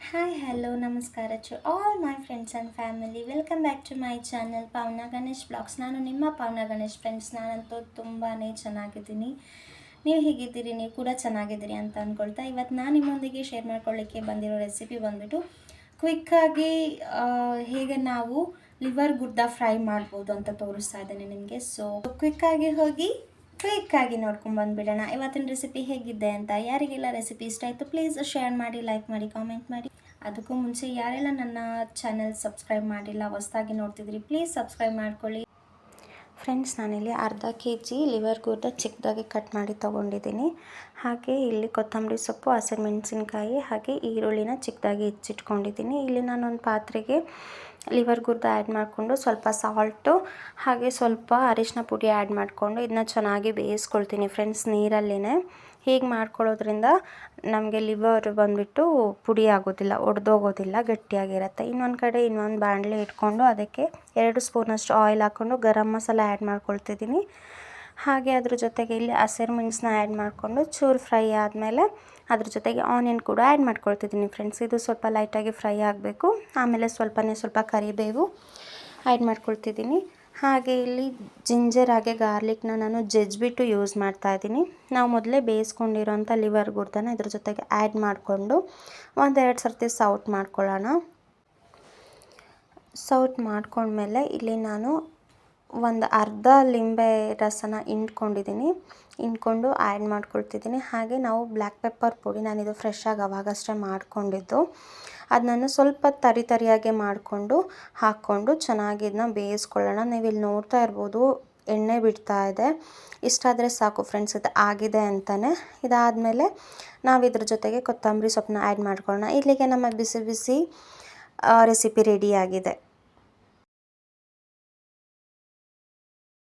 Hi hello ನಮಸ್ಕಾರ to all my friends and family. Welcome back to my channel Pavana Ganesh blogs. ನಾನು ನಿಮ್ಮ ಪಾವನ Ganesh friends. ನಾನಂತೂ ತುಂಬಾ ಚೆನ್ನಾಗಿದ್ದೀನಿ. ನೀವು ಹೇಗಿದ್ದೀರಿ? ನೀವು ಕೂಡ ಚೆನ್ನಾಗಿದ್ದೀರಿ ಅಂತ ಅಂದ್ಕೊಳ್ತಾ ಇವತ್ತು ನಾನು ನಿಮ್ಮೊಂದಿಗೆ ಶೇರ್ ಮಾಡ್ಕೊಳ್ಳಿಕ್ಕೆ ಬಂದಿರೋ ರೆಸಿಪಿ ಬಂದುಬಿಟ್ಟು ಕ್ವಿಕ್ಕಾಗಿ ಹೇಗೆ ನಾವು ಲಿವರ್ ಗುರ್ದ ಫ್ರೈ ಮಾಡ್ಬೋದು ಅಂತ ತೋರಿಸ್ತಾ ಇದ್ದೇನೆ ನಿಮಗೆ. ಸೊ ಕ್ವಿಕ್ಕಾಗಿ ಹೋಗಿ ಕ್ವಿಕ್ಕಾಗಿ ನೋಡ್ಕೊಂಡು ಬಂದುಬಿಡೋಣ ಇವತ್ತಿನ ರೆಸಿಪಿ ಹೇಗಿದೆ ಅಂತ. ಯಾರಿಗೆಲ್ಲ ರೆಸಿಪಿ ಇಷ್ಟ ಆಯಿತು ಪ್ಲೀಸ್ ಶೇರ್ ಮಾಡಿ, ಲೈಕ್ ಮಾಡಿ, ಕಾಮೆಂಟ್ ಮಾಡಿ. ಅದಕ್ಕೂ ಮುಂಚೆ ಯಾರೆಲ್ಲ ನನ್ನ ಚಾನೆಲ್ ಸಬ್ಸ್ಕ್ರೈಬ್ ಮಾಡಿಲ್ಲ, ಹೊಸದಾಗಿ ನೋಡ್ತಿದ್ರಿ, ಪ್ಲೀಸ್ ಸಬ್ಸ್ಕ್ರೈಬ್ ಮಾಡ್ಕೊಳ್ಳಿ. ಫ್ರೆಂಡ್ಸ್, ನಾನಿಲ್ಲಿ ಅರ್ಧ ಕೆ.ಜಿ ಲಿವರ್ ಗುರ್ದ ಚಿಕ್ಕದಾಗಿ ಕಟ್ ಮಾಡಿ ತೊಗೊಂಡಿದ್ದೀನಿ. ಹಾಗೆ ಇಲ್ಲಿ ಕೊತ್ತಂಬರಿ ಸೊಪ್ಪು, ಹಸಿಮೆಣಸಿನ್ಕಾಯಿ ಹಾಗೆ ಈರುಳ್ಳಿನ ಚಿಕ್ಕದಾಗಿ ಹೆಚ್ಚಿಟ್ಕೊಂಡಿದ್ದೀನಿ. ಇಲ್ಲಿ ನಾನೊಂದು ಪಾತ್ರೆಗೆ ಲಿವರ್ ಗುರ್ದ ಆ್ಯಡ್ ಮಾಡಿಕೊಂಡು ಸ್ವಲ್ಪ ಸಾಲ್ಟು ಹಾಗೆ ಸ್ವಲ್ಪ ಅರಿಶಿನ ಪುಡಿ ಆ್ಯಡ್ ಮಾಡಿಕೊಂಡು ಇದನ್ನ ಚೆನ್ನಾಗಿ ಬೇಯಿಸ್ಕೊಳ್ತೀನಿ ಫ್ರೆಂಡ್ಸ್ ನೀರಲ್ಲೇ. ಹೀಗೆ ಮಾಡ್ಕೊಳ್ಳೋದ್ರಿಂದ ನಮಗೆ ಲಿವರ್ ಬಂದುಬಿಟ್ಟು ಪುಡಿ ಆಗೋದಿಲ್ಲ, ಒಡೆದೋಗೋದಿಲ್ಲ, ಗಟ್ಟಿಯಾಗಿರುತ್ತೆ. ಇನ್ನೊಂದು ಕಡೆ ಇನ್ನೊಂದು ಬಾಣಲೆ ಇಟ್ಕೊಂಡು ಅದಕ್ಕೆ 2 ಸ್ಪೂನಷ್ಟು ಆಯಿಲ್ ಹಾಕ್ಕೊಂಡು ಗರಂ ಮಸಾಲ ಆ್ಯಡ್ ಮಾಡ್ಕೊಳ್ತಿದ್ದೀನಿ. ಹಾಗೆ ಅದ್ರ ಜೊತೆಗೆ ಇಲ್ಲಿ ಹಸಿರು ಮೆಣಸನ್ನ ಆ್ಯಡ್ ಮಾಡಿಕೊಂಡು ಚೂರು ಫ್ರೈ ಆದಮೇಲೆ ಅದ್ರ ಜೊತೆಗೆ ಆನಿಯನ್ ಕೂಡ ಆ್ಯಡ್ ಮಾಡ್ಕೊಳ್ತಿದ್ದೀನಿ ಫ್ರೆಂಡ್ಸ್. ಇದು ಸ್ವಲ್ಪ ಲೈಟಾಗಿ ಫ್ರೈ ಆಗಬೇಕು. ಆಮೇಲೆ ಸ್ವಲ್ಪ ಕರಿಬೇವು ಆ್ಯಡ್ ಮಾಡ್ಕೊಳ್ತಿದ್ದೀನಿ. ಹಾಗೆ ಇಲ್ಲಿ ಜಿಂಜರ್ ಹಾಗೆ ಗಾರ್ಲಿಕ್ನ ನಾನು ಜಜ್ಜಿಬಿಟ್ಟು ಯೂಸ್ ಮಾಡ್ತಾಯಿದ್ದೀನಿ. ನಾವು ಮೊದಲೇ ಬೇಯಿಸ್ಕೊಂಡಿರೋಂಥ ಲಿವರ್ ಗುರ್ದನ ಇದ್ರ ಜೊತೆಗೆ ಆ್ಯಡ್ ಮಾಡಿಕೊಂಡು 1-2 ಸರ್ತಿ ಸೌಟ್ ಮಾಡ್ಕೊಳ್ಳೋಣ. ಸೌಟ್ ಮಾಡ್ಕೊಂಡ್ಮೇಲೆ ಇಲ್ಲಿ ನಾನು ಒಂದು ಅರ್ಧ ಲಿಂಬೆ ರಸನ ಹಿಂಡ್ಕೊಂಡು ಆ್ಯಡ್ ಮಾಡ್ಕೊಳ್ತಿದ್ದೀನಿ. ಹಾಗೆ ನಾವು ಬ್ಲ್ಯಾಕ್ ಪೆಪ್ಪರ್ ಪುಡಿ, ನಾನಿದು ಫ್ರೆಶ್ಶಾಗಿ ಅವಾಗಷ್ಟೇ ಮಾಡ್ಕೊಂಡಿದ್ದು, ಅದನ್ನು ಸ್ವಲ್ಪ ತರಿಯಾಗೆ ಮಾಡಿಕೊಂಡು ಹಾಕ್ಕೊಂಡು ಚೆನ್ನಾಗಿ ಇದನ್ನ ಬೇಯಿಸ್ಕೊಳ್ಳೋಣ. ನೀವು ಇಲ್ಲಿ ನೋಡ್ತಾ ಇರ್ಬೋದು ಎಣ್ಣೆ ಬಿಡ್ತಾ ಇದೆ. ಇಷ್ಟಾದರೆ ಸಾಕು ಫ್ರೆಂಡ್ಸ್, ಇದು ಆಗಿದೆ ಅಂತಲೇ. ಇದಾದಮೇಲೆ ನಾವು ಇದ್ರ ಜೊತೆಗೆ ಕೊತ್ತಂಬರಿ ಸೊಪ್ಪನ್ನ ಆ್ಯಡ್ ಮಾಡ್ಕೊಳ್ಳೋಣ. ಇಲ್ಲಿಗೆ ನಮ್ಮ ಬಿಸಿ ಬಿಸಿ ರೆಸಿಪಿ ರೆಡಿಯಾಗಿದೆ.